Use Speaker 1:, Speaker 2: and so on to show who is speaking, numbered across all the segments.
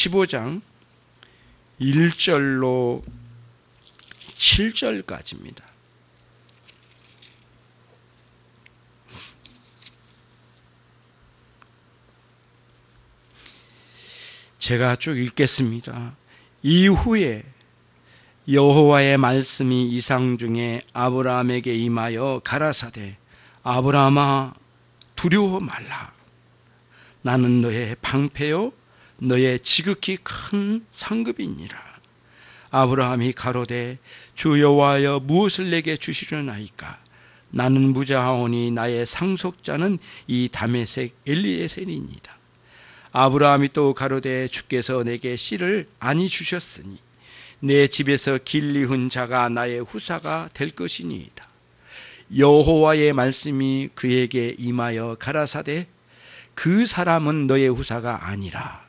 Speaker 1: 15장 1절로 7절까지입니다. 제가 쭉 읽겠습니다. 이후에 여호와의 말씀이 이상 중에 아브라함에게 임하여 가라사대 아브라함아 두려워 말라. 나는 너의 방패요 너의 지극히 큰 상급이니라. 아브라함이 가로되 주 여호와여 무엇을 내게 주시려나이까. 나는 무자하오니 나의 상속자는 이 다메섹 엘리에셀이니이다. 아브라함이 또 가로되 주께서 내게 씨를 아니 주셨으니 내 집에서 길리훈 자가 나의 후사가 될 것이니이다. 여호와의 말씀이 그에게 임하여 가라사대 그 사람은 너의 후사가 아니라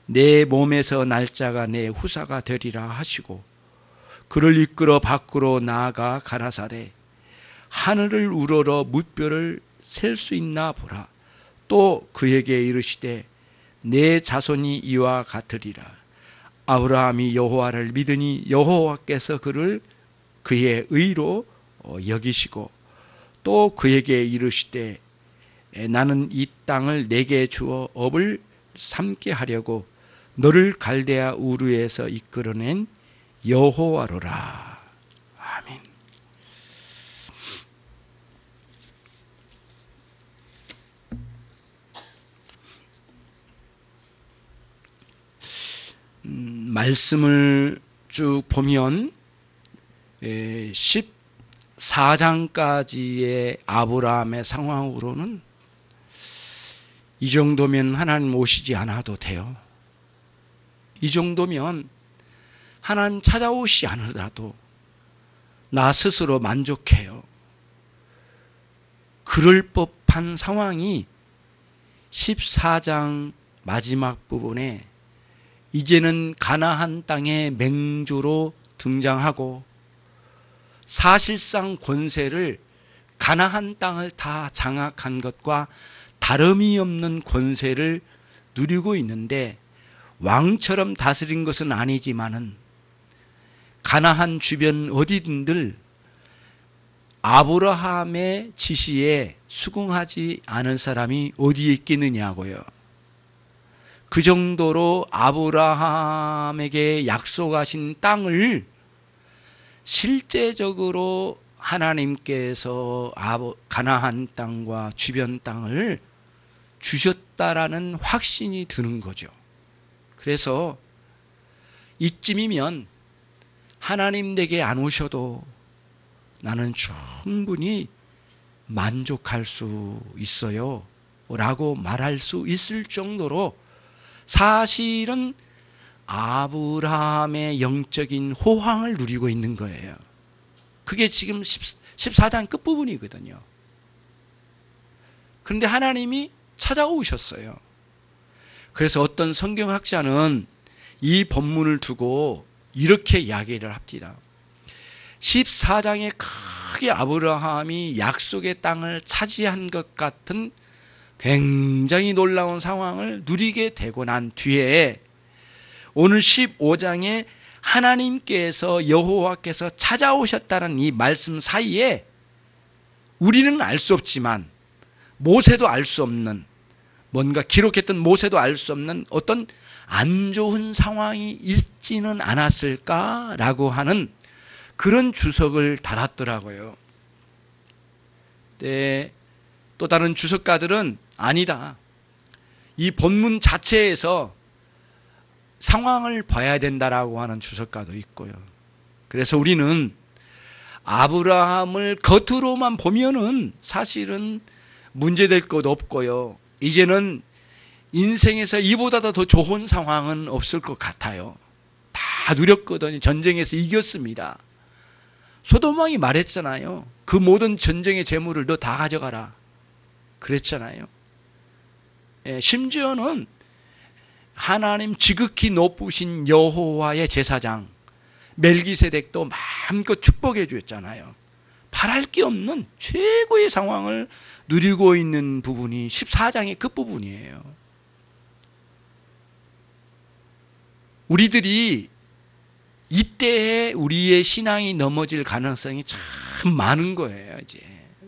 Speaker 1: 내 몸에서 날짜가 내 후사가 되리라 하시고 그를 이끌어 밖으로 나아가 가라사대 하늘을 우러러 뭇별을 셀 수 있나 보라. 또 그에게 이르시되 내 자손이 이와 같으리라. 아브라함이 여호와를 믿으니 여호와께서 그를 그의 의로 여기시고 또 그에게 이르시되 나는 이 땅을 내게 주어 업을 삼게 하려고 너를 갈대아 우르에서 이끌어낸 여호와로라. 아멘. 말씀을 쭉 보면 14장까지의 아브라함의 상황으로는 이 정도면 하나님 오시지 않아도 돼요. 이 정도면 하나님 찾아오시지 않으라도 나 스스로 만족해요. 그럴 법한 상황이 14장 마지막 부분에 이제는 가나안 땅의 맹조로 등장하고 사실상 권세를 가나안 땅을 다 장악한 것과 다름이 없는 권세를 누리고 있는데 왕처럼 다스린 것은 아니지만은 가나안 주변 어디든들 아브라함의 지시에 수긍하지 않을 사람이 어디에 있겠느냐고요. 그 정도로 아브라함에게 약속하신 땅을 실제적으로 하나님께서 가나안 땅과 주변 땅을 주셨다라는 확신이 드는 거죠. 그래서 이쯤이면 하나님 댁에 안 오셔도 나는 충분히 만족할 수 있어요 라고 말할 수 있을 정도로 사실은 아브라함의 영적인 호황을 누리고 있는 거예요. 그게 지금 14장 끝부분이거든요. 그런데 하나님이 찾아오셨어요. 그래서 어떤 성경학자는 이 본문을 두고 이렇게 이야기를 합니다. 14장에 크게 아브라함이 약속의 땅을 차지한 것 같은 굉장히 놀라운 상황을 누리게 되고 난 뒤에 오늘 15장에 하나님께서 여호와께서 찾아오셨다는 이 말씀 사이에 우리는 알 수 없지만 모세도 알 수 없는 뭔가 기록했던 모세도 알 수 없는 어떤 안 좋은 상황이 있지는 않았을까라고 하는 그런 주석을 달았더라고요. 네, 또 다른 주석가들은 아니다. 이 본문 자체에서 상황을 봐야 된다라고 하는 주석가도 있고요. 그래서 우리는 아브라함을 겉으로만 보면은 사실은 문제될 것 없고요. 이제는 인생에서 이보다 더 좋은 상황은 없을 것 같아요. 다 누렸거든요. 전쟁에서 이겼습니다. 소돔왕이 말했잖아요. 그 모든 전쟁의 재물을 너 다 가져가라. 그랬잖아요. 심지어는 하나님 지극히 높으신 여호와의 제사장 멜기세덱도 마음껏 축복해 주었잖아요. 바랄 게 없는 최고의 상황을 누리고 있는 부분이 14장의 끝부분이에요. 우리들이 이때에 우리의 신앙이 넘어질 가능성이 참 많은 거예요. 이제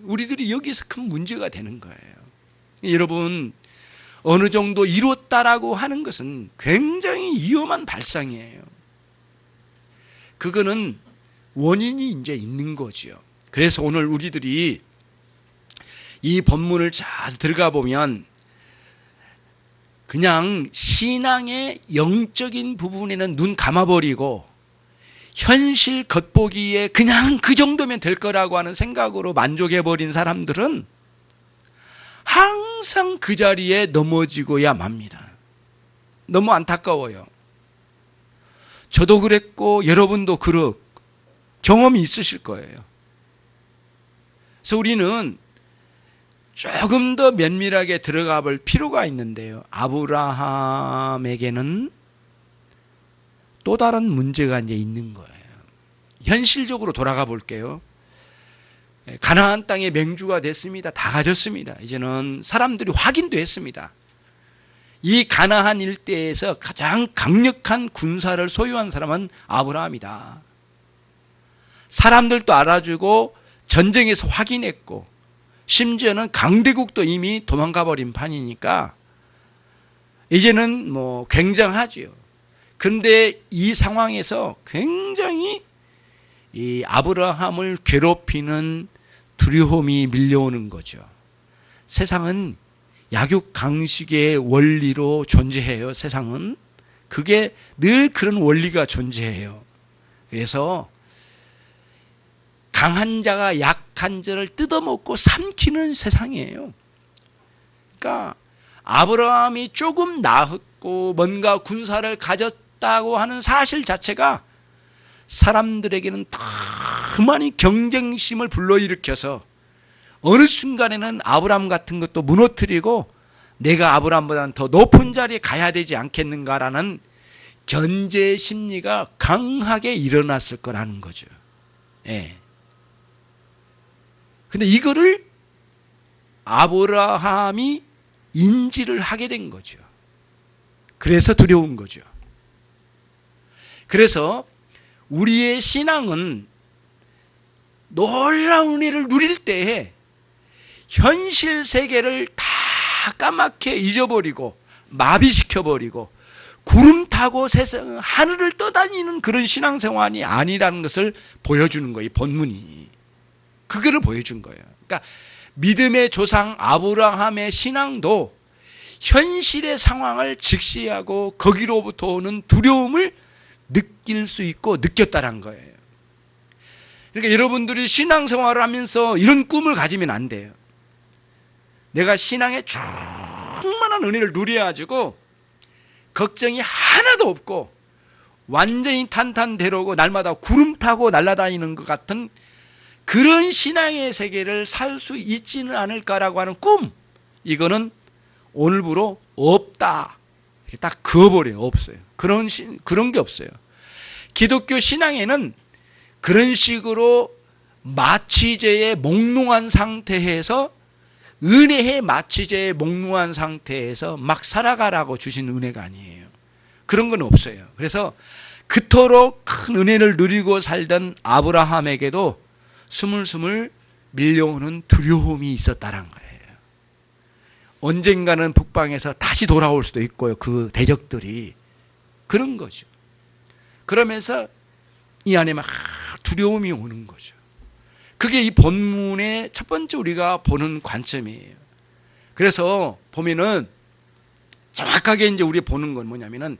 Speaker 1: 우리들이 여기서 큰 문제가 되는 거예요. 여러분, 어느 정도 이뤘다라고 하는 것은 굉장히 위험한 발상이에요. 그거는 원인이 이제 있는 거죠. 그래서 오늘 우리들이 이 본문을 잘 들어가 보면 그냥 신앙의 영적인 부분에는 눈 감아버리고 현실 겉보기에 그냥 그 정도면 될 거라고 하는 생각으로 만족해버린 사람들은 항상 그 자리에 넘어지고야 맙니다. 너무 안타까워요. 저도 그랬고 여러분도 그렇고 경험이 있으실 거예요. 그래서 우리는 조금 더 면밀하게 들어가 볼 필요가 있는데요. 아브라함에게는 또 다른 문제가 이제 있는 거예요. 현실적으로 돌아가 볼게요. 가나안 땅의 맹주가 됐습니다. 다 가졌습니다. 이제는 사람들이 확인도 했습니다. 이 가나안 일대에서 가장 강력한 군사를 소유한 사람은 아브라함이다. 사람들도 알아주고 전쟁에서 확인했고 심지어는 강대국도 이미 도망가 버린 판이니까 이제는 뭐 굉장하지요. 그런데 이 상황에서 굉장히 이 아브라함을 괴롭히는 두려움이 밀려오는 거죠. 세상은 약육강식의 원리로 존재해요. 세상은 그게 늘 그런 원리가 존재해요. 그래서 강한 자가 약한 자를 뜯어먹고 삼키는 세상이에요. 그러니까 아브라함이 조금 나았고 뭔가 군사를 가졌다고 하는 사실 자체가 사람들에게는 더 많이 경쟁심을 불러일으켜서 어느 순간에는 아브라함 같은 것도 무너뜨리고 내가 아브라함보다는 더 높은 자리에 가야 되지 않겠는가라는 견제 심리가 강하게 일어났을 거라는 거죠. 예. 근데 이거를 아브라함이 인지를 하게 된 거죠. 그래서 두려운 거죠. 그래서 우리의 신앙은 놀라운 은혜를 누릴 때에 현실 세계를 다 까맣게 잊어버리고 마비시켜버리고 구름 타고 세상 하늘을 떠다니는 그런 신앙생활이 아니라는 것을 보여주는 거예요. 이 본문이. 그거를 보여준 거예요. 그러니까 믿음의 조상 아브라함의 신앙도 현실의 상황을 직시하고 거기로부터 오는 두려움을 느낄 수 있고 느꼈다는 거예요. 그러니까 여러분들이 신앙생활을 하면서 이런 꿈을 가지면 안 돼요. 내가 신앙에 충만한 은혜를 누려가지고 걱정이 하나도 없고 완전히 탄탄대로고 날마다 구름 타고 날아다니는 것 같은 그런 신앙의 세계를 살 수 있지는 않을까라고 하는 꿈, 이거는 오늘부로 없다. 딱 그어버려요. 없어요. 그런 게 없어요. 기독교 신앙에는 그런 식으로 마취제에 몽롱한 상태에서 은혜의 마취제에 몽롱한 상태에서 막 살아가라고 주신 은혜가 아니에요. 그런 건 없어요. 그래서 그토록 큰 은혜를 누리고 살던 아브라함에게도 스물스물 밀려오는 두려움이 있었다는 거예요. 언젠가는 북방에서 다시 돌아올 수도 있고요. 그 대적들이. 그런 거죠. 그러면서 이 안에 막 두려움이 오는 거죠. 그게 이 본문의 첫 번째 우리가 보는 관점이에요. 그래서 보면은 정확하게 이제 우리 보는 건 뭐냐면은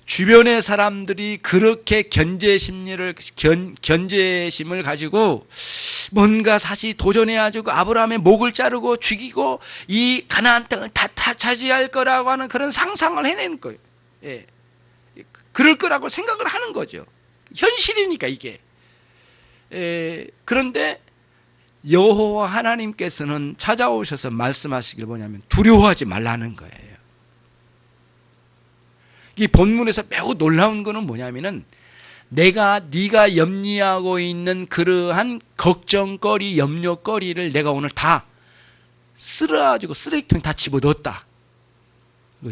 Speaker 1: 주변의 사람들이 그렇게 견제심을 가지고 뭔가 사실 도전해가지고 아브라함의 목을 자르고 죽이고 이 가나안 땅을 다 차지할 거라고 하는 그런 상상을 해내는 거예요. 예. 그럴 거라고 생각을 하는 거죠. 현실이니까 이게. 그런데 여호와 하나님께서는 찾아오셔서 말씀하시길 뭐냐면 두려워하지 말라는 거예요. 이 본문에서 매우 놀라운 거는 뭐냐면은 네가 염려하고 있는 그러한 걱정거리, 염려거리를 내가 오늘 다 쓸어가지고 쓰레기통에 다 집어넣었다.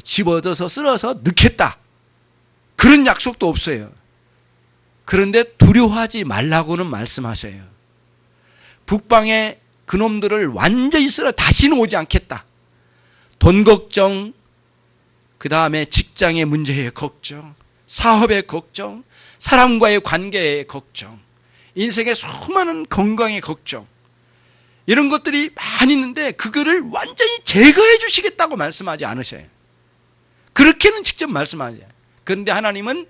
Speaker 1: 집어넣어서 쓸어서 넣겠다. 그런 약속도 없어요. 그런데 두려워하지 말라고는 말씀하셔요. 북방의 그놈들을 완전히 쓸어 다시는 오지 않겠다. 돈 걱정, 그 다음에 직장의 문제의 걱정, 사업의 걱정, 사람과의 관계의 걱정, 인생의 수많은 건강의 걱정, 이런 것들이 많이 있는데 그거를 완전히 제거해 주시겠다고 말씀하지 않으셔요. 그렇게는 직접 말씀하지 않아요. 그런데 하나님은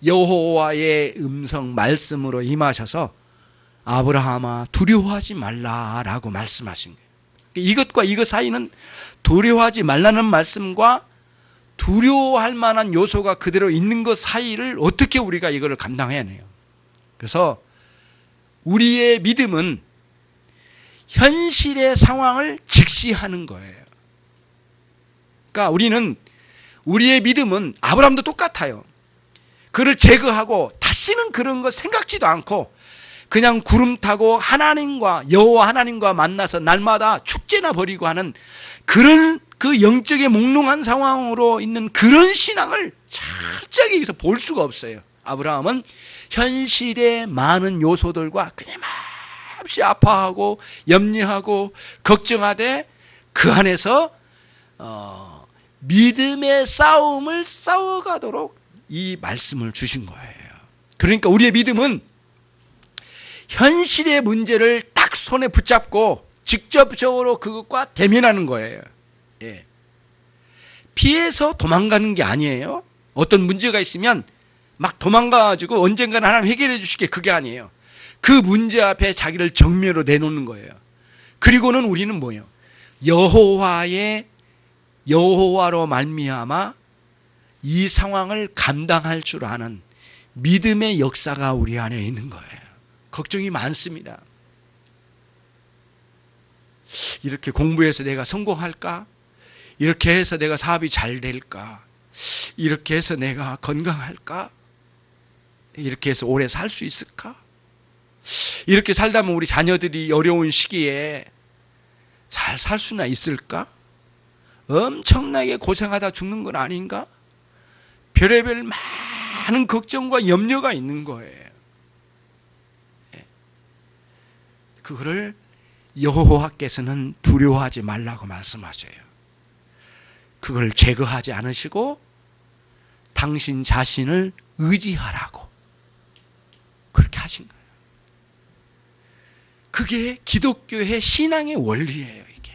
Speaker 1: 여호와의 음성 말씀으로 임하셔서 아브라함아 두려워하지 말라라고 말씀하신 거예요. 이것과 이것 사이는 두려워하지 말라는 말씀과 두려워할 만한 요소가 그대로 있는 것 사이를 어떻게 우리가 이거를 감당해야 해요. 그래서 우리의 믿음은 현실의 상황을 직시하는 거예요. 그러니까 우리의 믿음은 아브라함도 똑같아요. 그를 제거하고 다시는 그런 거 생각지도 않고 그냥 구름 타고 여호와 하나님과 만나서 날마다 축제나 벌이고 하는 그런 그 영적의 몽롱한 상황으로 있는 그런 신앙을 철저하게 여기서 볼 수가 없어요. 아브라함은 현실의 많은 요소들과 끊임없이 아파하고 염려하고 걱정하되 그 안에서 믿음의 싸움을 싸워가도록 이 말씀을 주신 거예요. 그러니까 우리의 믿음은 현실의 문제를 딱 손에 붙잡고 직접적으로 그것과 대면하는 거예요. 예. 피해서 도망가는 게 아니에요. 어떤 문제가 있으면 막 도망가가지고 언젠가는 하나님 해결해 주시게, 그게 아니에요. 그 문제 앞에 자기를 정면으로 내놓는 거예요. 그리고는 우리는 뭐예요? 여호와로 말미암아 이 상황을 감당할 줄 아는 믿음의 역사가 우리 안에 있는 거예요. 걱정이 많습니다. 이렇게 공부해서 내가 성공할까? 이렇게 해서 내가 사업이 잘 될까? 이렇게 해서 내가 건강할까? 이렇게 해서 오래 살 수 있을까? 이렇게 살다면 우리 자녀들이 어려운 시기에 잘 살 수나 있을까? 엄청나게 고생하다 죽는 건 아닌가? 별의별 많은 걱정과 염려가 있는 거예요. 그거를 여호와께서는 두려워하지 말라고 말씀하셔요. 그걸 제거하지 않으시고 당신 자신을 의지하라고 그렇게 하신 거예요. 그게 기독교의 신앙의 원리예요, 이게.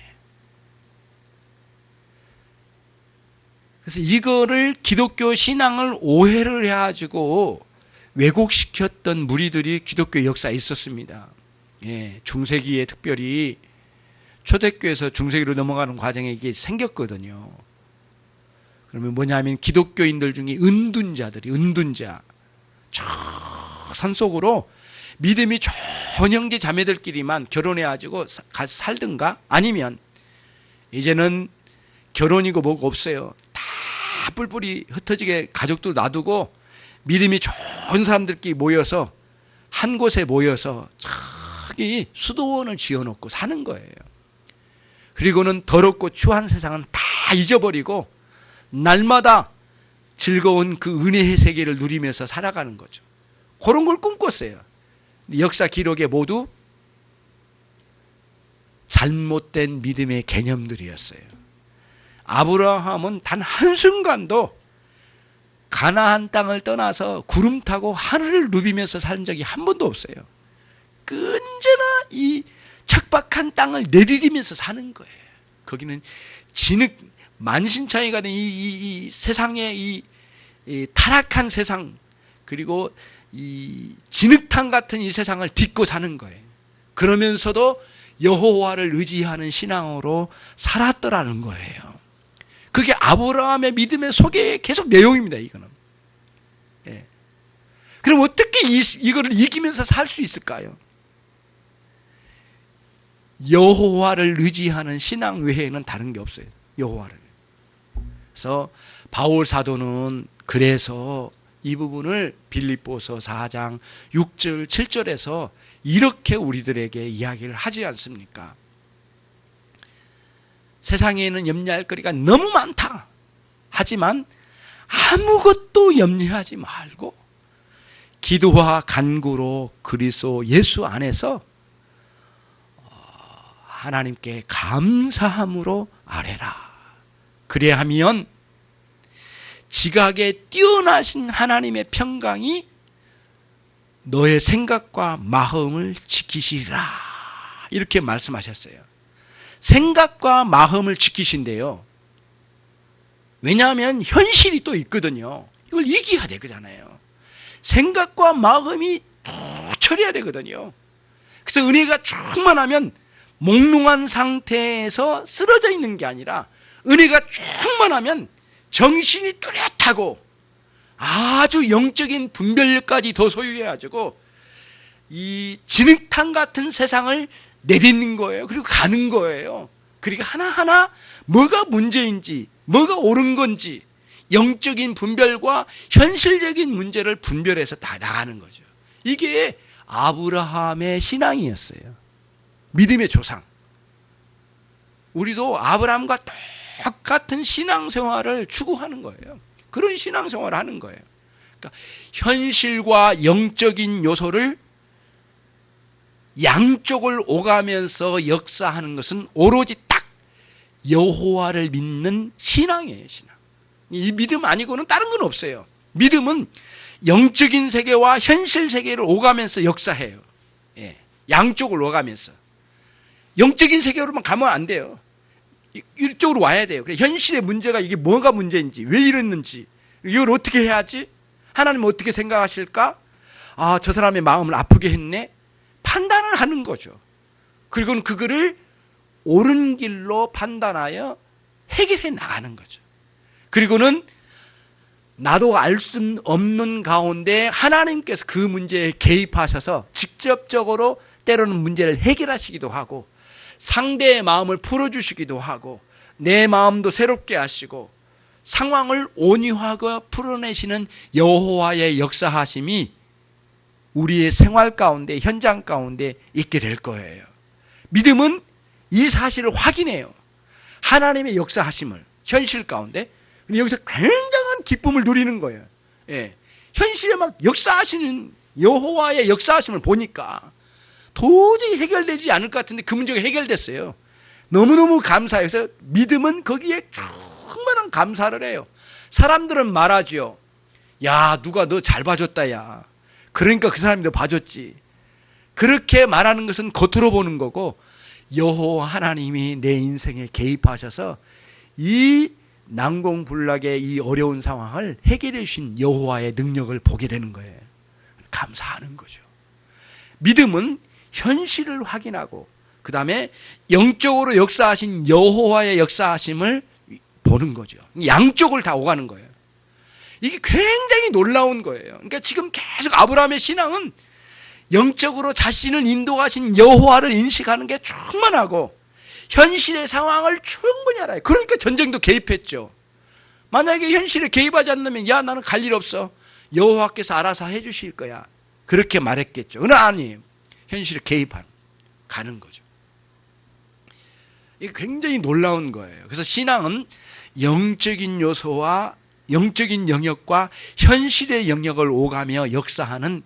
Speaker 1: 그래서 이거를 기독교 신앙을 오해를 해가지고 왜곡시켰던 무리들이 기독교 역사에 있었습니다. 예, 중세기에 특별히 초대교에서 중세기로 넘어가는 과정에 이게 생겼거든요. 그러면 뭐냐면 기독교인들 중에 은둔자, 저 산속으로 믿음이 좋은 형제 자매들끼리만 결혼해가지고 가서 살든가, 아니면 이제는 결혼이고 뭐고 없어요. 다 뿔뿔이 흩어지게 가족도 놔두고 믿음이 좋은 사람들끼리 모여서 한 곳에 모여서 저기 수도원을 지어놓고 사는 거예요. 그리고는 더럽고 추한 세상은 다 잊어버리고 날마다 즐거운 그 은혜의 세계를 누리면서 살아가는 거죠. 그런 걸 꿈꿨어요. 역사 기록에 모두 잘못된 믿음의 개념들이었어요. 아브라함은 단 한순간도 가나안 땅을 떠나서 구름 타고 하늘을 누비면서 산 적이 한 번도 없어요. 언제나 이 척박한 땅을 내디디면서 사는 거예요. 거기는 만신창이가 된 이 세상의 이 타락한 세상, 그리고 이 진흙탕 같은 이 세상을 딛고 사는 거예요. 그러면서도 여호와를 의지하는 신앙으로 살았더라는 거예요. 그게 아브라함의 믿음의 속에 계속 내용입니다, 이거는. 예. 그럼 어떻게 이거를 이기면서 살 수 있을까요? 여호와를 의지하는 신앙 외에는 다른 게 없어요. 여호와를. 그래서 바울 사도는 그래서 이 부분을 빌립보서 4장 6절 7절에서 이렇게 우리들에게 이야기를 하지 않습니까? 세상에는 염려할 거리가 너무 많다. 하지만 아무것도 염려하지 말고 기도와 간구로 그리스도 예수 안에서 하나님께 감사함으로 아뢰라. 그래야하면 지각에 뛰어나신 하나님의 평강이 너의 생각과 마음을 지키시리라. 이렇게 말씀하셨어요. 생각과 마음을 지키신대요. 왜냐하면 현실이 또 있거든요. 이걸 이겨야 되잖아요. 생각과 마음이 처리해야 되거든요. 그래서 은혜가 충만하면 몽롱한 상태에서 쓰러져 있는 게 아니라 은혜가 충만하면 정신이 뚜렷하고 아주 영적인 분별력까지 더 소유해가지고 이 진흙탕 같은 세상을 내딛는 거예요. 그리고 가는 거예요. 그러니까 하나하나 뭐가 문제인지 뭐가 옳은 건지 영적인 분별과 현실적인 문제를 분별해서 다 나가는 거죠. 이게 아브라함의 신앙이었어요. 믿음의 조상. 우리도 아브라함과 똑같은 신앙생활을 추구하는 거예요. 그런 신앙생활을 하는 거예요. 그러니까 현실과 영적인 요소를 양쪽을 오가면서 역사하는 것은 오로지 딱 여호와를 믿는 신앙이에요. 신앙. 이 믿음 아니고는 다른 건 없어요. 믿음은 영적인 세계와 현실 세계를 오가면서 역사해요. 예, 양쪽을 오가면서. 영적인 세계로만 가면 안 돼요. 이쪽으로 와야 돼요. 그래, 현실의 문제가 이게 뭐가 문제인지, 왜 이랬는지, 이걸 어떻게 해야지? 하나님은 어떻게 생각하실까? 아, 저 사람의 마음을 아프게 했네? 판단을 하는 거죠. 그리고는 그거를 옳은 길로 판단하여 해결해 나가는 거죠. 그리고는 나도 알 수 없는 가운데 하나님께서 그 문제에 개입하셔서 직접적으로 때로는 문제를 해결하시기도 하고 상대의 마음을 풀어주시기도 하고 내 마음도 새롭게 하시고 상황을 온유하고 풀어내시는 여호와의 역사하심이 우리의 생활 가운데 현장 가운데 있게 될 거예요. 믿음은 이 사실을 확인해요. 하나님의 역사하심을 현실 가운데 여기서 굉장한 기쁨을 누리는 거예요. 예. 현실에 막 역사하시는 여호와의 역사하심을 보니까 도저히 해결되지 않을 것 같은데 그 문제가 해결됐어요. 너무너무 감사해요. 그래서 믿음은 거기에 충분한 감사를 해요. 사람들은 말하죠. 야, 누가 너 잘 봐줬다, 야. 그러니까 그 사람이 너 봐줬지. 그렇게 말하는 것은 겉으로 보는 거고 여호와 하나님이 내 인생에 개입하셔서 이 난공불락의 이 어려운 상황을 해결해 주신 여호와의 능력을 보게 되는 거예요. 감사하는 거죠. 믿음은 현실을 확인하고 그 다음에 영적으로 역사하신 여호와의 역사하심을 보는 거죠. 양쪽을 다 오가는 거예요. 이게 굉장히 놀라운 거예요. 그러니까 지금 계속 아브라함의 신앙은 영적으로 자신을 인도하신 여호와를 인식하는 게 충만하고 현실의 상황을 충분히 알아요. 그러니까 전쟁도 개입했죠. 만약에 현실에 개입하지 않으면 야, 나는 갈 일 없어. 여호와께서 알아서 해 주실 거야. 그렇게 말했겠죠. 그러나 아니에요. 현실에 가는 거죠. 이게 굉장히 놀라운 거예요. 그래서 신앙은 영적인 요소와 영적인 영역과 현실의 영역을 오가며 역사하는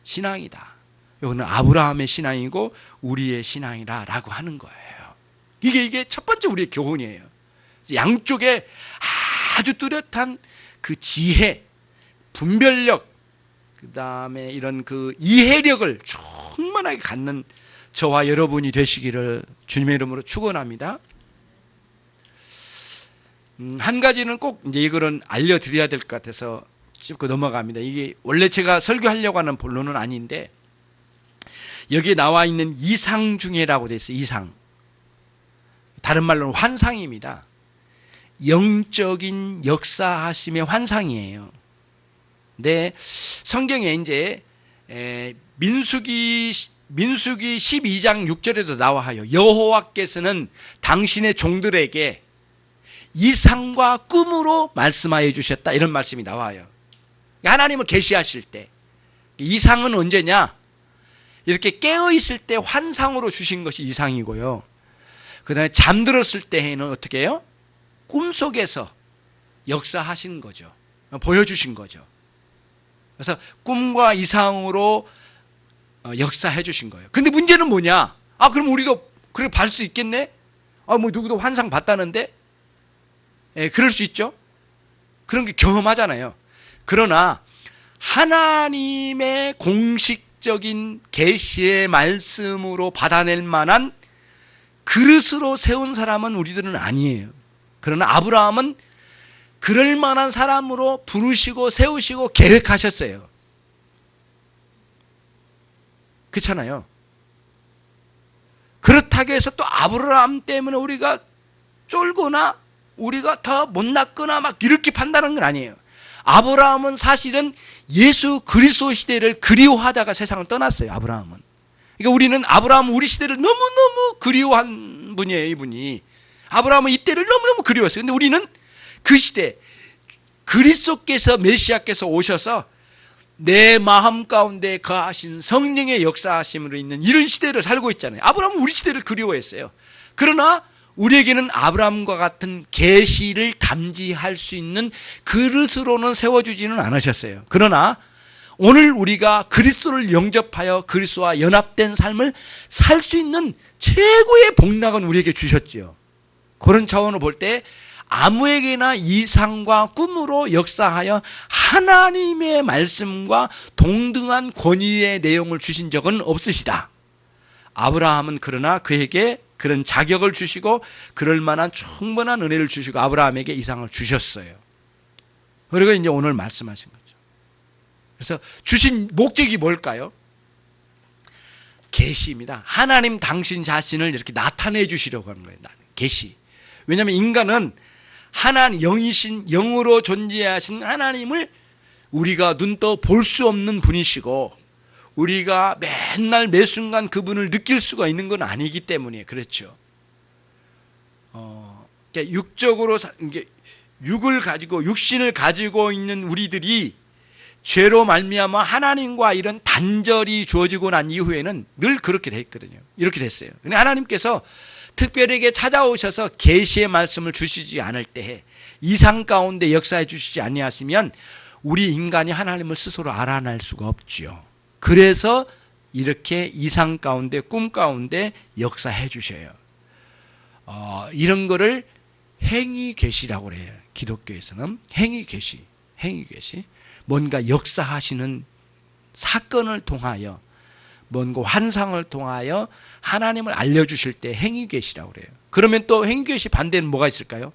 Speaker 1: 신앙이다. 이거는 아브라함의 신앙이고 우리의 신앙이라고 하는 거예요. 이게 첫 번째 우리의 교훈이에요. 양쪽에 아주 뚜렷한 그 지혜, 분별력, 그 다음에 이런 그 이해력을 충만하게 갖는 저와 여러분이 되시기를 주님의 이름으로 축원합니다. 한 가지는 꼭 이제 이거는 알려드려야 될 것 같아서 짚고 넘어갑니다. 이게 원래 제가 설교하려고 하는 본론은 아닌데 여기에 나와 있는 이상중해라고 되어 있어요. 이상. 다른 말로는 환상입니다. 영적인 역사하심의 환상이에요. 근데 성경에 이제 민수기 12장 6절에도 나와요. 여호와께서는 당신의 종들에게 이상과 꿈으로 말씀하여 주셨다. 이런 말씀이 나와요. 하나님을 계시하실 때 이상은 언제냐? 이렇게 깨어있을 때 환상으로 주신 것이 이상이고요. 그 다음에 잠들었을 때에는 어떻게 해요? 꿈속에서 역사하신 거죠. 보여주신 거죠. 그래서 꿈과 이상으로 역사해 주신 거예요. 근데 문제는 뭐냐? 그럼 우리도 그래 볼 수 있겠네? 뭐 누구도 환상 봤다는데? 그럴 수 있죠. 그런 게 경험하잖아요. 그러나 하나님의 공식적인 계시의 말씀으로 받아낼 만한 그릇으로 세운 사람은 우리들은 아니에요. 그러나 아브라함은 그럴 만한 사람으로 부르시고 세우시고 계획하셨어요. 그렇잖아요. 그렇다고 해서 또 아브라함 때문에 우리가 쫄거나 우리가 더 못났거나 막 이렇게 판단하는 건 아니에요. 아브라함은 사실은 예수 그리스도 시대를 그리워하다가 세상을 떠났어요. 아브라함은. 그러니까 우리는 아브라함은 우리 시대를 너무너무 그리워한 분이에요. 이분이. 아브라함은 이때를 너무너무 그리웠어요. 근데 우리는 그 시대 그리스도께서 메시아께서 오셔서 내 마음 가운데 거하신 성령의 역사하심으로 있는 이런 시대를 살고 있잖아요. 아브라함은 우리 시대를 그리워했어요. 그러나 우리에게는 아브라함과 같은 계시를 감지할 수 있는 그릇으로는 세워주지는 않으셨어요. 그러나 오늘 우리가 그리스도를 영접하여 그리스도와 연합된 삶을 살 수 있는 최고의 복락은 우리에게 주셨지요. 그런 차원으로 볼 때 아무에게나 이상과 꿈으로 역사하여 하나님의 말씀과 동등한 권위의 내용을 주신 적은 없으시다. 아브라함은 그러나 그에게 그런 자격을 주시고 그럴 만한 충분한 은혜를 주시고 아브라함에게 이상을 주셨어요. 그리고 이제 오늘 말씀하신 거죠. 그래서 주신 목적이 뭘까요? 계시입니다. 하나님 당신 자신을 이렇게 나타내 주시려고 하는 거예요. 계시. 왜냐하면 인간은 하나님 영이신 영으로 존재하신 하나님을 우리가 눈떠 볼 수 없는 분이시고 우리가 맨날 매 순간 그분을 느낄 수가 있는 건 아니기 때문에 그렇죠. 육적으로 육을 가지고 육신을 가지고 있는 우리들이 죄로 말미암아 하나님과 이런 단절이 주어지고 난 이후에는 늘 그렇게 됐거든요. 이렇게 됐어요. 근데 하나님께서 특별하게 찾아오셔서 계시의 말씀을 주시지 않을 때에 이상 가운데 역사해 주시지 아니하시면 우리 인간이 하나님을 스스로 알아낼 수가 없지요. 그래서 이렇게 이상 가운데 꿈 가운데 역사해 주셔요. 이런 거를 행위 계시라고 그래요. 기독교에서는 행위 계시. 뭔가 역사하시는 사건을 통하여 뭔가 환상을 통하여 하나님을 알려주실 때 행위 계시라고 그래요. 그러면 또 행위 계시 반대는 뭐가 있을까요?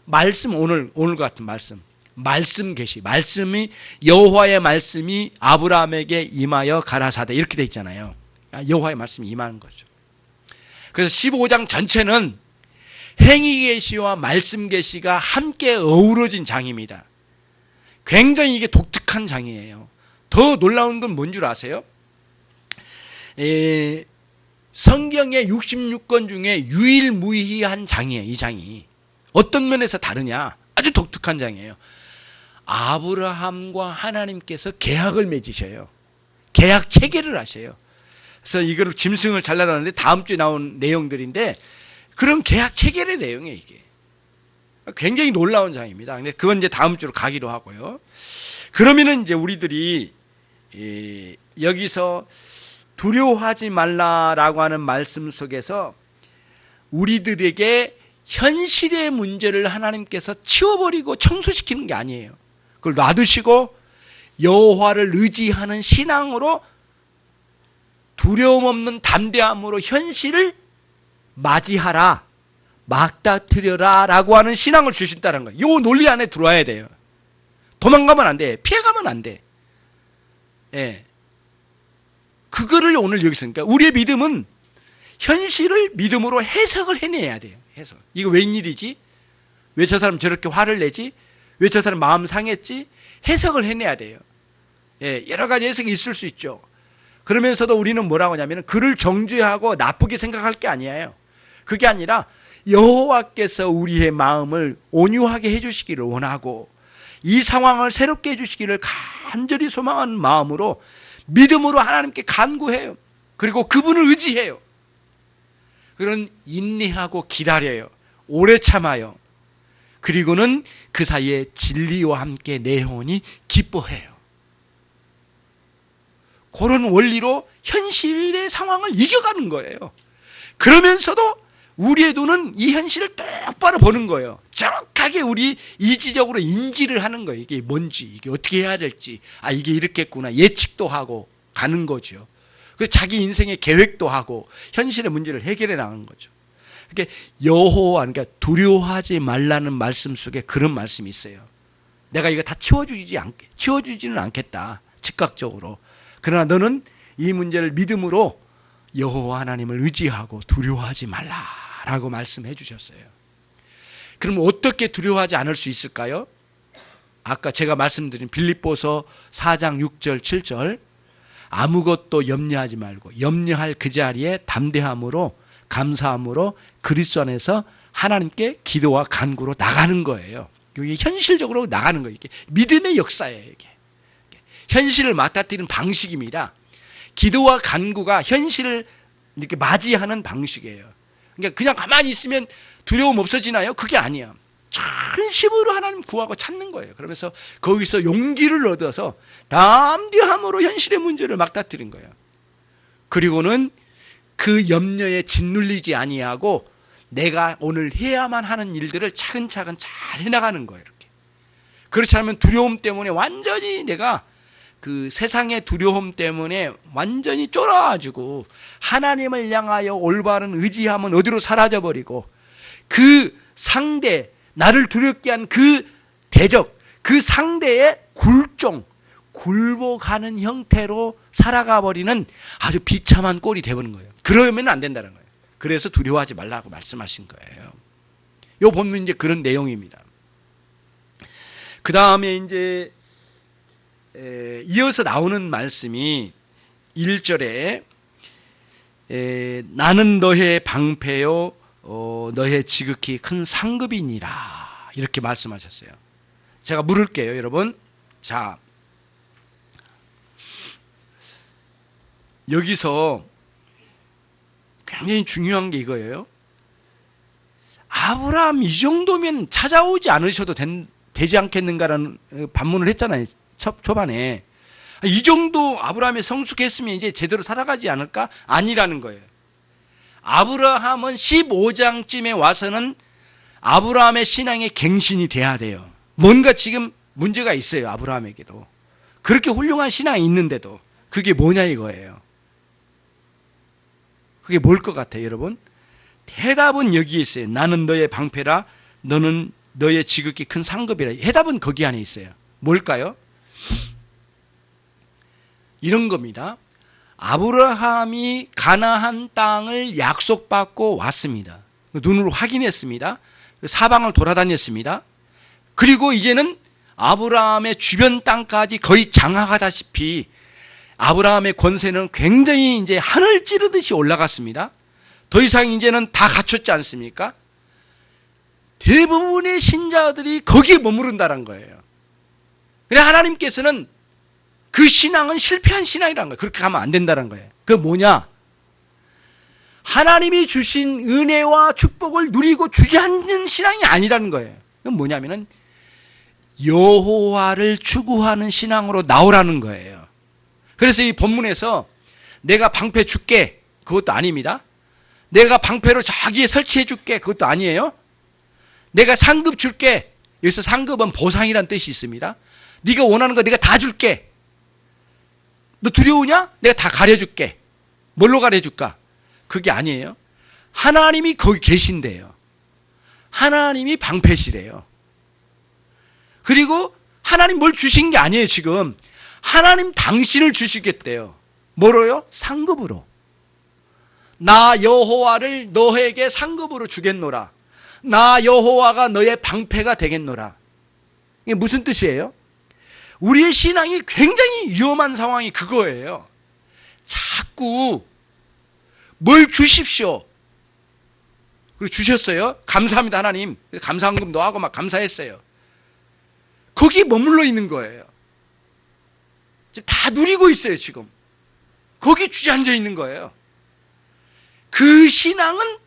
Speaker 1: 말씀, 오늘 같은 말씀 계시. 말씀이 여호와의 말씀이 아브라함에게 임하여 가라사대 이렇게 돼 있잖아요. 여호와의 말씀이 임하는 거죠. 그래서 15장 전체는 행위 계시와 말씀 계시가 함께 어우러진 장입니다. 굉장히 이게 독특한 장이에요. 더 놀라운 건 뭔 줄 아세요? 성경의 66권 중에 유일무이한 장이에요. 이 장이 어떤 면에서 다르냐? 아주 독특한 장이에요. 아브라함과 하나님께서 계약을 맺으셔요. 계약 체계를 하셔요. 그래서 이걸 짐승을 잘라놨는데 다음 주에 나온 내용들인데 그런 계약 체계의 내용이에요. 이게 굉장히 놀라운 장입니다. 근데 그건 이제 다음 주로 가기로 하고요. 그러면은 이제 우리들이 여기서 두려워하지 말라라고 하는 말씀 속에서 우리들에게 현실의 문제를 하나님께서 치워버리고 청소시키는 게 아니에요. 그걸 놔두시고 여호와를 의지하는 신앙으로 두려움 없는 담대함으로 현실을 맞이하라, 맞닥뜨려라 라고 하는 신앙을 주신다는 거예요. 이 논리 안에 들어와야 돼요. 도망가면 안 돼. 피해가면 안 돼. 예. 그거를 오늘 여기서, 그러니까 우리의 믿음은 현실을 믿음으로 해석을 해내야 돼요. 해석. 이거 웬일이지? 왜 저 사람 저렇게 화를 내지? 왜 저 사람 마음 상했지? 해석을 해내야 돼요. 예, 여러 가지 해석이 있을 수 있죠. 그러면서도 우리는 뭐라고 하냐면 그를 정죄하고 나쁘게 생각할 게 아니에요. 그게 아니라 여호와께서 우리의 마음을 온유하게 해주시기를 원하고 이 상황을 새롭게 해주시기를 간절히 소망하는 마음으로 믿음으로 하나님께 간구해요. 그리고 그분을 의지해요. 그런 인내하고 기다려요. 오래 참아요. 그리고는 그 사이에 진리와 함께 내 영혼이 기뻐해요. 그런 원리로 현실의 상황을 이겨가는 거예요. 그러면서도 우리의 눈은 이 현실을 똑바로 보는 거예요. 정확하게 우리 이지적으로 인지를 하는 거예요. 이게 뭔지, 이게 어떻게 해야 될지, 이게 이렇겠구나 예측도 하고 가는 거죠. 그래서 자기 인생의 계획도 하고 현실의 문제를 해결해 나가는 거죠. 그러니까 여호와, 그러니까 두려워하지 말라는 말씀 속에 그런 말씀이 있어요. 내가 이거 다 치워주지는 않겠다, 즉각적으로. 그러나 너는 이 문제를 믿음으로 여호와 하나님을 의지하고 두려워하지 말라라고 말씀해 주셨어요. 그럼 어떻게 두려워하지 않을 수 있을까요? 아까 제가 말씀드린 빌립보서 4장 6절 7절, 아무것도 염려하지 말고 염려할 그 자리에 담대함으로 감사함으로 그리스도 안에서 하나님께 기도와 간구로 나가는 거예요. 이게 현실적으로 나가는 거예요. 이게 믿음의 역사예요. 이게 현실을 맞닥뜨리는 방식입니다. 기도와 간구가 현실을 이렇게 맞이하는 방식이에요. 그러니까 그냥 가만히 있으면 두려움 없어지나요? 그게 아니야. 전심으로 하나님 구하고 찾는 거예요. 그러면서 거기서 용기를 얻어서 담대함으로 현실의 문제를 맞닥뜨린 거예요. 그리고는 그 염려에 짓눌리지 아니하고 내가 오늘 해야만 하는 일들을 차근차근 잘 해나가는 거예요. 이렇게. 그렇지 않으면 두려움 때문에 완전히 내가 그 세상의 두려움 때문에 완전히 쫄아가지고 하나님을 향하여 올바른 의지하면 어디로 사라져버리고 그 상대, 나를 두렵게 한 그 대적, 그 상대의 굴복하는 형태로 살아가 버리는 아주 비참한 꼴이 되버린 거예요. 그러면 안 된다는 거예요. 그래서 두려워하지 말라고 말씀하신 거예요. 이 본문 이제 그런 내용입니다. 그 다음에 이제 이어서 나오는 말씀이 1절에 나는 너의 방패요 너의 지극히 큰 상급이니라 이렇게 말씀하셨어요. 제가 물을게요, 여러분. 자, 여기서 굉장히 중요한 게 이거예요. 아브라함 이 정도면 찾아오지 않으셔도 되지 않겠는가라는 반문을 했잖아요, 초반에. 이 정도 아브라함이 성숙했으면 이제 제대로 살아가지 않을까? 아니라는 거예요. 아브라함은 15장쯤에 와서는 아브라함의 신앙의 갱신이 돼야 돼요. 뭔가 지금 문제가 있어요, 아브라함에게도. 그렇게 훌륭한 신앙이 있는데도. 그게 뭐냐 이거예요. 그게 뭘 것 같아요, 여러분? 대답은 여기에 있어요. 나는 너의 방패라, 너는 너의 지극히 큰 상급이라. 해답은 거기 안에 있어요. 뭘까요? 이런 겁니다. 아브라함이 가나안 땅을 약속받고 왔습니다. 눈으로 확인했습니다. 사방을 돌아다녔습니다. 그리고 이제는 아브라함의 주변 땅까지 거의 장악하다시피 아브라함의 권세는 굉장히 이제 하늘 찌르듯이 올라갔습니다. 더 이상 이제는 다 갖췄지 않습니까? 대부분의 신자들이 거기에 머무른다는 거예요. 그래 하나님께서는 그 신앙은 실패한 신앙이라는 거예요. 그렇게 가면 안 된다는 거예요. 그게 뭐냐? 하나님이 주신 은혜와 축복을 누리고 주지 않는 신앙이 아니라는 거예요. 그건 뭐냐면은 여호와를 추구하는 신앙으로 나오라는 거예요. 그래서 이 본문에서 내가 방패 줄게, 그것도 아닙니다. 내가 방패로 저기에 설치해 줄게, 그것도 아니에요. 내가 상급 줄게. 여기서 상급은 보상이라는 뜻이 있습니다. 네가 원하는 거 내가 다 줄게. 너 두려우냐? 내가 다 가려줄게. 뭘로 가려줄까? 그게 아니에요. 하나님이 거기 계신대요. 하나님이 방패시래요. 그리고 하나님 뭘 주신 게 아니에요, 지금. 하나님 당신을 주시겠대요. 뭐로요? 상급으로. 나 여호와를 너에게 상급으로 주겠노라. 나 여호와가 너의 방패가 되겠노라. 이게 무슨 뜻이에요? 우리의 신앙이 굉장히 위험한 상황이 그거예요. 자꾸 뭘 주십시오. 그리고 주셨어요. 감사합니다, 하나님. 감사한금도 하고 막 감사했어요. 거기에 머물러 있는 거예요. 다 누리고 있어요, 지금. 거기 주저앉아 있는 거예요. 그 신앙은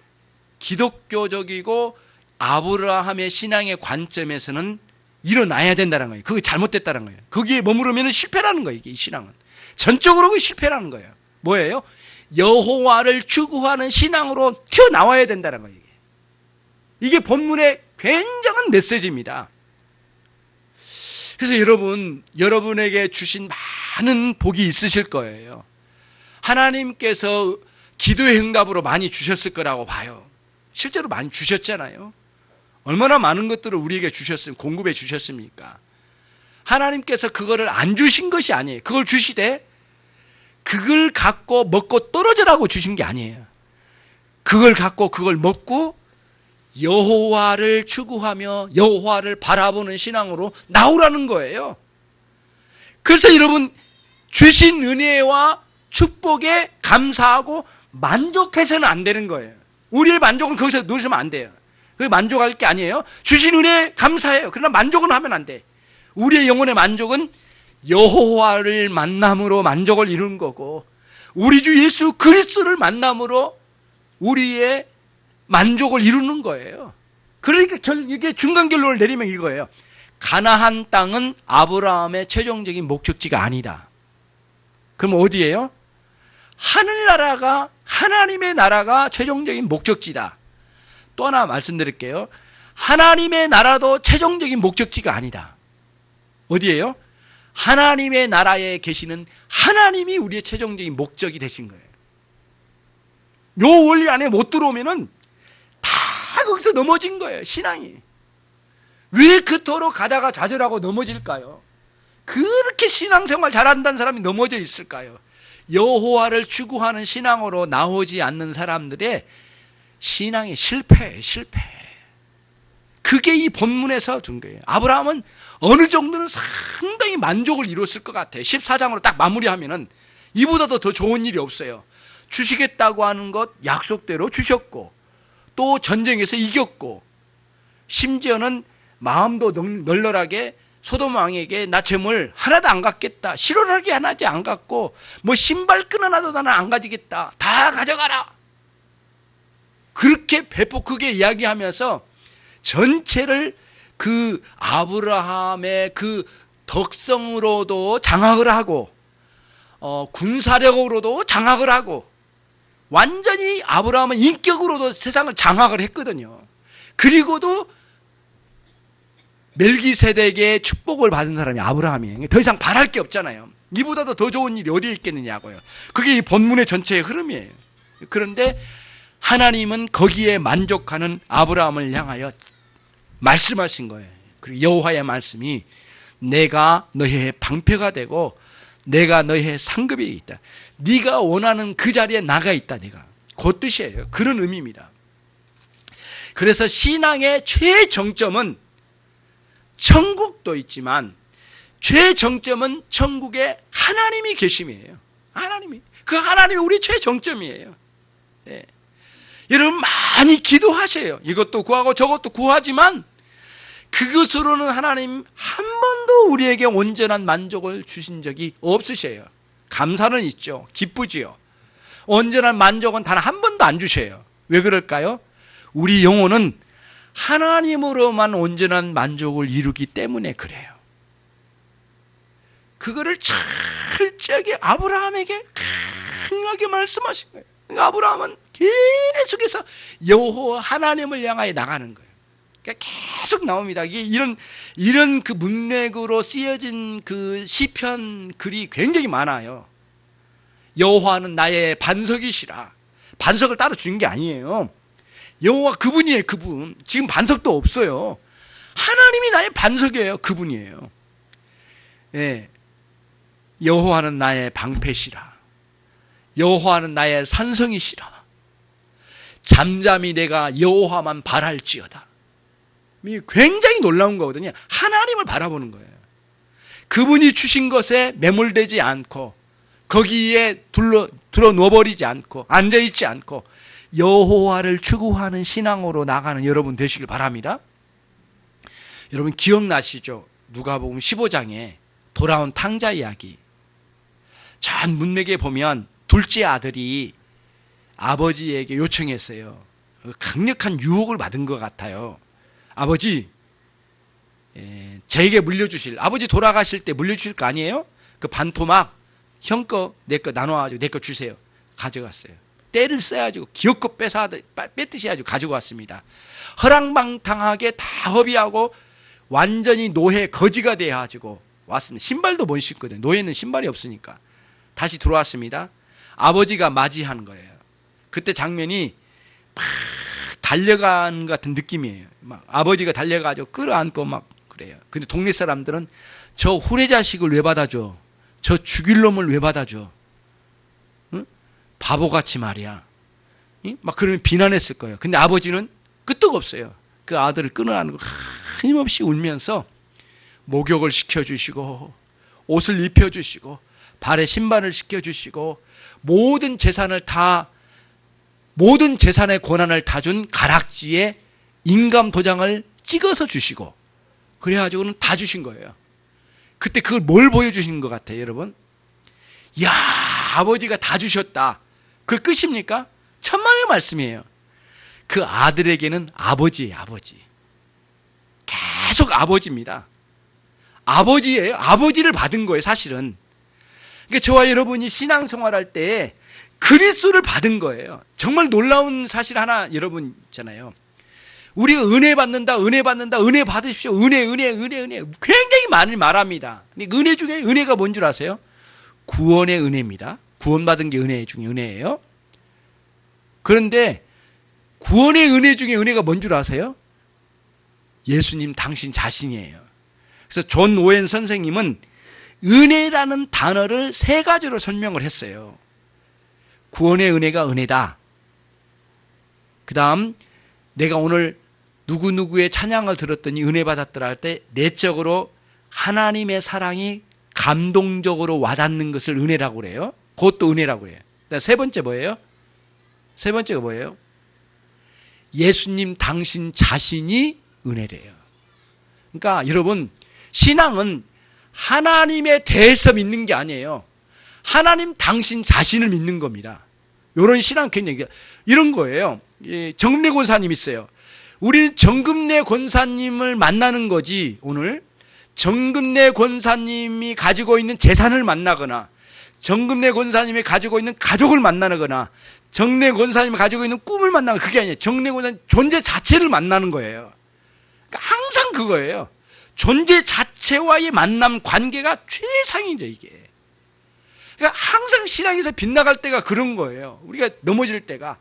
Speaker 1: 기독교적이고 아브라함의 신앙의 관점에서는 일어나야 된다는 거예요. 그게 잘못됐다는 거예요. 거기에 머무르면 실패라는 거예요. 이게 신앙은 전적으로 그 실패라는 거예요. 뭐예요? 여호와를 추구하는 신앙으로 튀어나와야 된다는 거예요. 이게 본문의 굉장한 메시지입니다. 그래서 여러분에게 주신 많은 복이 있으실 거예요. 하나님께서 기도의 응답으로 많이 주셨을 거라고 봐요. 실제로 많이 주셨잖아요. 얼마나 많은 것들을 우리에게 공급해 주셨습니까? 하나님께서 그거를 안 주신 것이 아니에요. 그걸 주시되 그걸 갖고 먹고 떨어져라고 주신 게 아니에요. 그걸 갖고 그걸 먹고 여호와를 추구하며 여호와를 바라보는 신앙으로 나오라는 거예요. 그래서 여러분, 주신 은혜와 축복에 감사하고 만족해서는 안 되는 거예요. 우리의 만족은 거기서 누르시면 안 돼요. 그게 만족할 게 아니에요. 주신 은혜에 감사해요. 그러나 만족은 하면 안 돼. 우리의 영혼의 만족은 여호와를 만남으로 만족을 이루는 거고, 우리 주 예수 그리스도를 만남으로 우리의 만족을 이루는 거예요. 그러니까 이게 중간 결론을 내리면 이거예요. 가나안 땅은 아브라함의 최종적인 목적지가 아니다. 그럼 어디예요? 하늘나라가, 하나님의 나라가 최종적인 목적지다. 또 하나 말씀드릴게요. 하나님의 나라도 최종적인 목적지가 아니다. 어디예요? 하나님의 나라에 계시는 하나님이 우리의 최종적인 목적이 되신 거예요. 요 원리 안에 못 들어오면은 다 거기서 넘어진 거예요, 신앙이. 왜 그토록 가다가 좌절하고 넘어질까요? 그렇게 신앙생활 잘한다는 사람이 넘어져 있을까요? 여호와를 추구하는 신앙으로 나오지 않는 사람들의 신앙이 실패. 그게 이 본문에서 준 거예요. 아브라함은 어느 정도는 상당히 만족을 이뤘을 것 같아요. 14장으로 딱 마무리하면은 이보다도 더 좋은 일이 없어요. 주시겠다고 하는 것 약속대로 주셨고, 또 전쟁에서 이겼고, 심지어는 마음도 널널하게 소돔 왕에게 나 재물 하나도 안 갖겠다, 실효하게 하나도 안 갖고, 뭐 신발끈 하나도 나는 안 가지겠다, 다 가져가라, 그렇게 배포 크게 이야기하면서 전체를 그 아브라함의 그 덕성으로도 장악을 하고, 군사력으로도 장악을 하고, 완전히 아브라함은 인격으로도 세상을 장악을 했거든요. 그리고도 멜기세덱의 축복을 받은 사람이 아브라함이에요. 더 이상 바랄 게 없잖아요. 이보다도 더 좋은 일이 어디에 있겠느냐고요. 그게 이 본문의 전체의 흐름이에요. 그런데 하나님은 거기에 만족하는 아브라함을 향하여 말씀하신 거예요. 그리고 여호와의 말씀이 내가 너의 방패가 되고 내가 너의 상급이 있다. 네가 원하는 그 자리에 나가 있다. 내가 그 뜻이에요. 그런 의미입니다. 그래서 신앙의 최정점은 천국도 있지만 최정점은 천국에 하나님이 계심이에요. 하나님이, 그 하나님이 우리 최정점이에요. 네. 여러분 많이 기도하세요. 이것도 구하고 저것도 구하지만 그것으로는 하나님 한 번도 우리에게 온전한 만족을 주신 적이 없으셔요. 감사는 있죠. 기쁘지요. 온전한 만족은 단 한 번도 안 주셔요. 왜 그럴까요? 우리 영혼은 하나님으로만 온전한 만족을 이루기 때문에 그래요. 그거를 철저하게 아브라함에게 강하게 말씀하신 거예요. 그러니까 아브라함은 계속해서 여호와 하나님을 향하여 나가는 거예요. 그러니까 계속 나옵니다. 이게 이런 그 문맥으로 쓰여진 그 시편 글이 굉장히 많아요. 여호와는 나의 반석이시라. 반석을 따로 주는 게 아니에요. 여호와 그분이에요. 그분. 지금 반석도 없어요. 하나님이 나의 반석이에요. 그분이에요. 예. 여호와는 나의 방패시라. 여호와는 나의 산성이시라. 잠잠히 내가 여호와만 바랄지어다. 굉장히 놀라운 거거든요. 하나님을 바라보는 거예요. 그분이 주신 것에 매몰되지 않고 거기에 들어 누워버리지 않고 앉아있지 않고 여호와를 추구하는 신앙으로 나가는 여러분 되시길 바랍니다. 여러분 기억나시죠? 누가복음 15장에 돌아온 탕자 이야기. 전 문맥에 보면 둘째 아들이 아버지에게 요청했어요. 강력한 유혹을 받은 것 같아요. 아버지, 제게 물려주실, 아버지 돌아가실 때 물려주실 거 아니에요? 그 반토막 형 거 내 거 나눠가지고 내 거 주세요. 가져갔어요. 때를 써가지고 기어코 뺏듯이 아주 가지고 왔습니다. 허랑방탕하게 다 허비하고 완전히 노예 거지가 돼가지고 왔습니다. 신발도 못 신거든요. 노예는 신발이 없으니까. 다시 들어왔습니다. 아버지가 맞이하는 거예요. 그때 장면이 막 달려가는 것 같은 느낌이에요. 막 아버지가 달려가지고 끌어안고 막 그래요. 근데 동네 사람들은 저 후레자식을 왜 받아줘? 저 죽일 놈을 왜 받아줘? 응? 바보같이 말이야. 응? 막 그러면 비난했을 거예요. 근데 아버지는 끄떡없어요. 그 아들을 끊어안고 힘없이 울면서 목욕을 시켜주시고 옷을 입혀주시고 발에 신발을 시켜주시고 모든 재산의 권한을 다 준 가락지에 인감 도장을 찍어서 주시고 그래가지고는 다 주신 거예요. 그때 그걸 뭘 보여주신 것 같아요, 여러분? 이야, 아버지가 다 주셨다. 그 끝입니까? 천만의 말씀이에요. 그 아들에게는 아버지예요, 아버지. 계속 아버지입니다. 아버지예요. 아버지를 받은 거예요, 사실은. 그러니까 저와 여러분이 신앙생활할 때 그리스도를 받은 거예요. 정말 놀라운 사실 하나 여러분 있잖아요. 우리가 은혜 받는다, 은혜 받으십시오. 은혜. 굉장히 많이 말합니다. 근데 은혜 중에 은혜가 뭔 줄 아세요? 구원의 은혜입니다. 구원받은 게 은혜 중에 은혜예요. 그런데 구원의 은혜 중에 은혜가 뭔 줄 아세요? 예수님 당신 자신이에요. 그래서 존 오웬 선생님은 은혜라는 단어를 세 가지로 설명을 했어요. 구원의 은혜가 은혜다. 그 다음 내가 오늘 누구누구의 찬양을 들었더니 은혜 받았더라 할 때 내적으로 하나님의 사랑이 감동적으로 와닿는 것을 은혜라고 그래요. 그것도 은혜라고 그래요. 세 번째 뭐예요? 세 번째가 뭐예요? 예수님 당신 자신이 은혜래요. 그러니까 여러분, 신앙은 하나님에 대해서 믿는 게 아니에요. 하나님 당신 자신을 믿는 겁니다. 이런 신앙 굉장히 이런 거예요. 정금래 권사님 있어요. 우리는 정금래 권사님을 만나는 거지. 오늘 정금래 권사님이 가지고 있는 재산을 만나거나 정금래 권사님이 가지고 있는 가족을 만나거나 정금래 권사님이 가지고 있는 꿈을 만나거나 그게 아니에요. 정금래 권사님 존재 자체를 만나는 거예요. 그러니까 항상 그거예요. 존재 자체와의 만남 관계가 최상이죠, 이게. 그러니까 항상 신앙에서 빗나갈 때가 그런 거예요. 우리가 넘어질 때가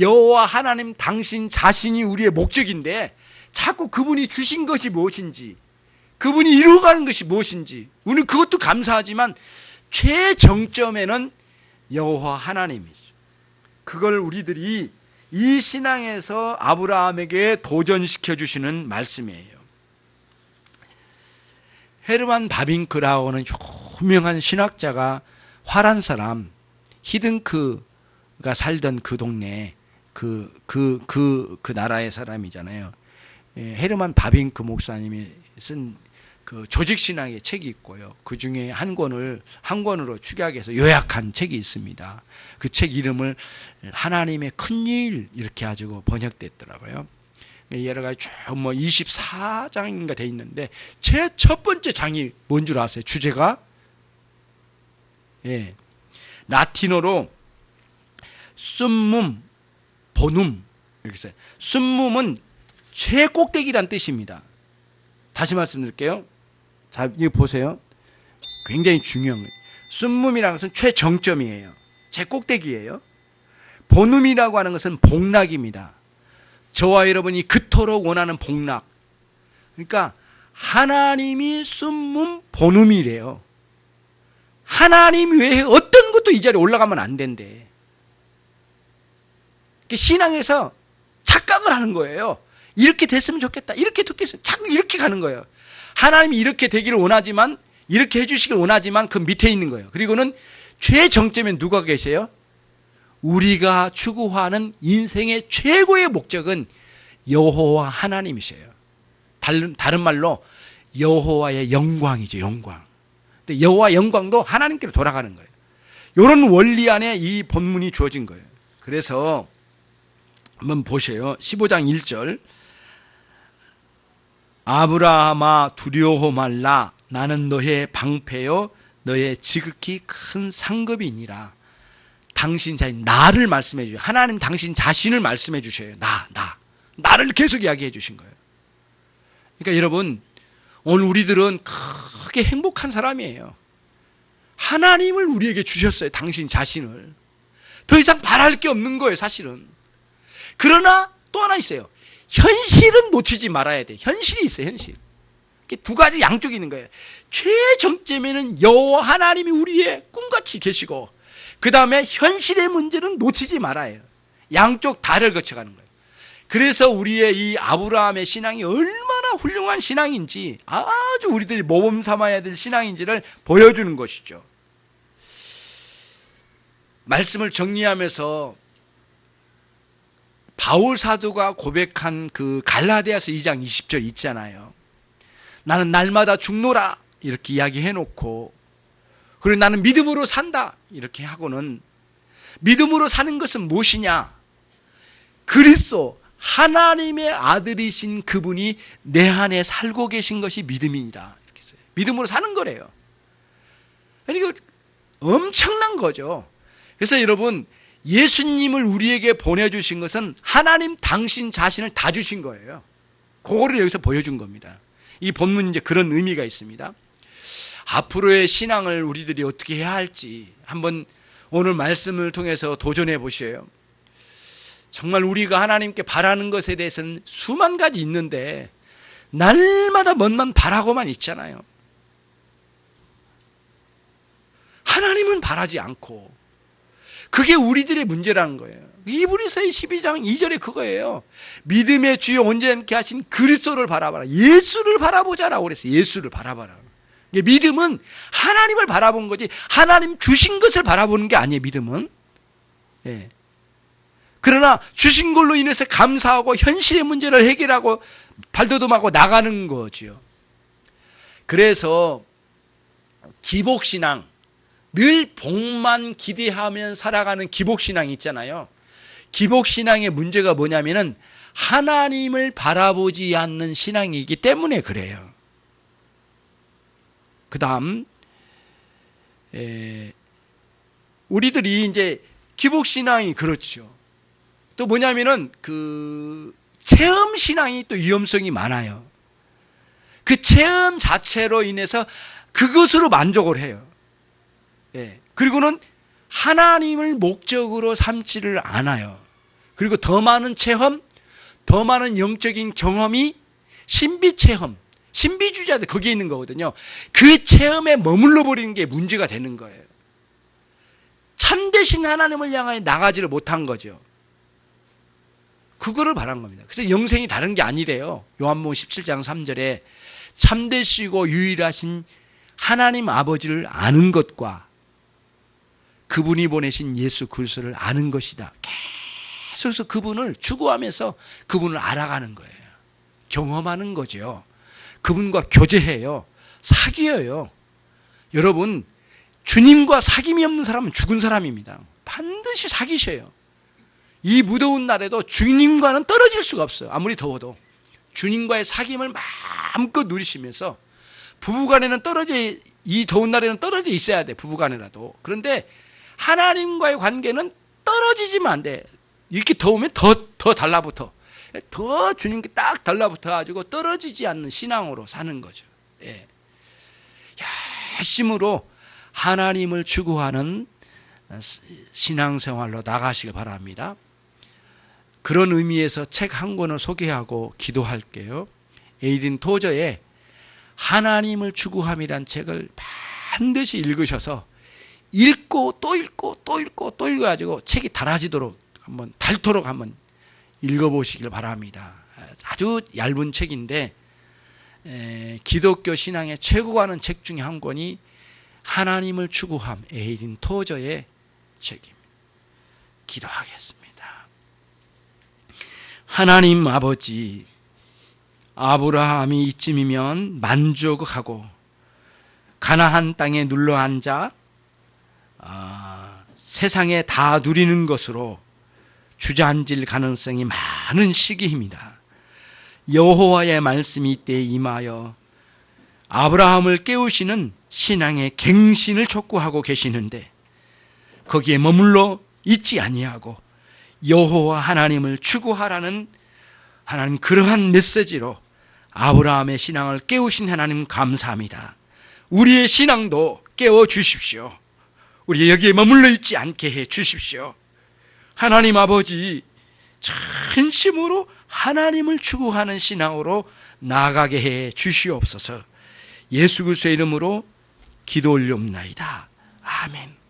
Speaker 1: 여호와 하나님 당신 자신이 우리의 목적인데 자꾸 그분이 주신 것이 무엇인지 그분이 이루어가는 것이 무엇인지 우리는 그것도 감사하지만 최정점에는 여호와 하나님이죠. 그걸 우리들이 이 신앙에서 아브라함에게 도전시켜 주시는 말씀이에요. 헤르만 바빙크라고는 유명한 신학자가 화란 사람 히든크가 살던 그 동네 그 나라의 사람이잖아요. 헤르만 바빙크 목사님이 쓴 그 조직신앙의 책이 있고요. 그 중에 한 권으로 축약해서 요약한 책이 있습니다. 그 책 이름을 하나님의 큰일 이렇게 가지고 번역됐더라고요. 여러 가지 쭉 24장인가 돼 있는데 제 첫 번째 장이 뭔 줄 아세요? 주제가 라틴어로 숨문 보눔 이렇게 써요. 숨문은 최꼭대기란 뜻입니다. 다시 말씀드릴게요. 자, 이거 보세요. 굉장히 중요한 거예요. 숨문이라는 것은 최정점이에요. 최꼭대기예요. 보눔이라고 하는 것은 복락입니다. 저와 여러분이 그토록 원하는 복락. 그러니까 하나님이 숨문 보눔이래요. 하나님 외에 어떤 것도 이 자리에 올라가면 안 된대. 신앙에서 착각을 하는 거예요. 이렇게 됐으면 좋겠다. 이렇게 좋겠으면 자꾸 이렇게 가는 거예요. 하나님이 이렇게 되기를 원하지만 이렇게 해주시길 원하지만 그 밑에 있는 거예요. 그리고는 최정점에 누가 계세요? 우리가 추구하는 인생의 최고의 목적은 여호와 하나님이세요. 다른 말로 여호와의 영광이죠. 영광. 근데 여호와 영광도 하나님께로 돌아가는 거예요. 이런 원리 안에 이 본문이 주어진 거예요. 그래서 한번 보세요. 15장 1절 아브라함아 두려워 말라. 나는 너의 방패요 너의 지극히 큰 상급이니라. 당신 자신, 나를 말씀해 주셔요. 하나님 당신 자신을 말씀해 주셔요. 나를 계속 이야기해 주신 거예요. 그러니까 여러분, 오늘 우리들은 크게 행복한 사람이에요. 하나님을 우리에게 주셨어요. 당신 자신을. 더 이상 바랄 게 없는 거예요, 사실은. 그러나 또 하나 있어요. 현실은 놓치지 말아야 돼. 현실이 있어요, 현실. 두 가지 양쪽이 있는 거예요. 최정점에는 여호와 하나님이 우리의 꿈같이 계시고, 그 다음에 현실의 문제는 놓치지 말아야 해요. 양쪽 다를 거쳐가는 거예요. 그래서 우리의 이 아브라함의 신앙이 얼마나 훌륭한 신앙인지, 아주 우리들이 모범 삼아야 될 신앙인지를 보여주는 것이죠. 말씀을 정리하면서 바울 사도가 고백한 그 갈라디아서 2장 20절 있잖아요. 나는 날마다 죽노라 이렇게 이야기해놓고, 그리고 나는 믿음으로 산다 이렇게 하고는, 믿음으로 사는 것은 무엇이냐? 그리스도 하나님의 아들이신 그분이 내 안에 살고 계신 것이 믿음이니라 이렇게 써요. 믿음으로 사는 거래요. 그러니까 엄청난 거죠. 그래서 여러분, 예수님을 우리에게 보내주신 것은 하나님 당신 자신을 다 주신 거예요. 그거를 여기서 보여준 겁니다. 이 본문은 이제 그런 의미가 있습니다. 앞으로의 신앙을 우리들이 어떻게 해야 할지 한번 오늘 말씀을 통해서 도전해 보셔요. 정말 우리가 하나님께 바라는 것에 대해서는 수만 가지 있는데 날마다 뭔만 바라고만 있잖아요. 하나님은 바라지 않고, 그게 우리들의 문제라는 거예요. 히브리서의 12장 2절에 그거예요. 믿음의 주여 온전케 하신 그리스도를 바라봐라. 예수를 바라보자라고 그랬어요. 예수를 바라봐라. 믿음은 하나님을 바라본 거지, 하나님 주신 것을 바라보는 게 아니에요, 믿음은. 예. 그러나 주신 걸로 인해서 감사하고 현실의 문제를 해결하고 발돋움하고 나가는 거죠. 그래서 기복신앙, 늘 복만 기대하면 살아가는 기복신앙이 있잖아요. 기복신앙의 문제가 뭐냐면은 하나님을 바라보지 않는 신앙이기 때문에 그래요. 그 다음, 우리들이 이제 기복신앙이 그렇죠. 또 뭐냐면은 그 체험신앙이 또 위험성이 많아요. 그 체험 자체로 인해서 그것으로 만족을 해요. 예. 그리고는 하나님을 목적으로 삼지를 않아요. 그리고 더 많은 체험, 더 많은 영적인 경험이 신비 체험, 신비주의자들 거기에 있는 거거든요. 그 체험에 머물러 버리는 게 문제가 되는 거예요. 참되신 하나님을 향하여 나가지를 못한 거죠. 그거를 바란 겁니다. 그래서 영생이 다른 게 아니래요. 요한복음 17장 3절에 참되시고 유일하신 하나님 아버지를 아는 것과 그분이 보내신 예수 그리스도를 아는 것이다. 계속해서 그분을 추구하면서 그분을 알아가는 거예요. 경험하는 거죠. 그분과 교제해요. 사귀어요. 여러분, 주님과 사귐이 없는 사람은 죽은 사람입니다. 반드시 사귀셔요. 이 무더운 날에도 주님과는 떨어질 수가 없어요. 아무리 더워도 주님과의 사귐을 마음껏 누리시면서, 부부간에는 이 더운 날에는 떨어져 있어야 돼, 부부간에라도. 그런데 하나님과의 관계는 떨어지지만 안 돼. 이렇게 더우면 더 달라붙어. 더 주님께 딱 달라붙어가지고 떨어지지 않는 신앙으로 사는 거죠. 예. 열심으로 하나님을 추구하는 신앙생활로 나가시길 바랍니다. 그런 의미에서 책 한 권을 소개하고 기도할게요. 에이든 토저의 하나님을 추구함이란 책을 반드시 읽으셔서 읽고 또 읽고 또 읽고 또 읽어가지고 책이 닳아지도록 닳도록 한번 읽어보시길 바랍니다. 아주 얇은 책인데 기독교 신앙의 최고가 하는 책 중에 한 권이 하나님을 추구함, 에이든 토저의 책입니다. 기도하겠습니다. 하나님 아버지, 아브라함이 이쯤이면 만족하고 가나안 땅에 눌러앉아 세상에 다 누리는 것으로 주저앉을 가능성이 많은 시기입니다. 여호와의 말씀이 이때 임하여 아브라함을 깨우시는 신앙의 갱신을 촉구하고 계시는데, 거기에 머물러 있지 아니하고 여호와 하나님을 추구하라는 하나님 그러한 메시지로 아브라함의 신앙을 깨우신 하나님 감사합니다. 우리의 신앙도 깨워 주십시오. 우리 여기에 머물러 있지 않게 해 주십시오. 하나님 아버지, 전심으로 하나님을 추구하는 신앙으로 나아가게 해 주시옵소서. 예수 그리스도의 이름으로 기도 올리옵나이다. 아멘.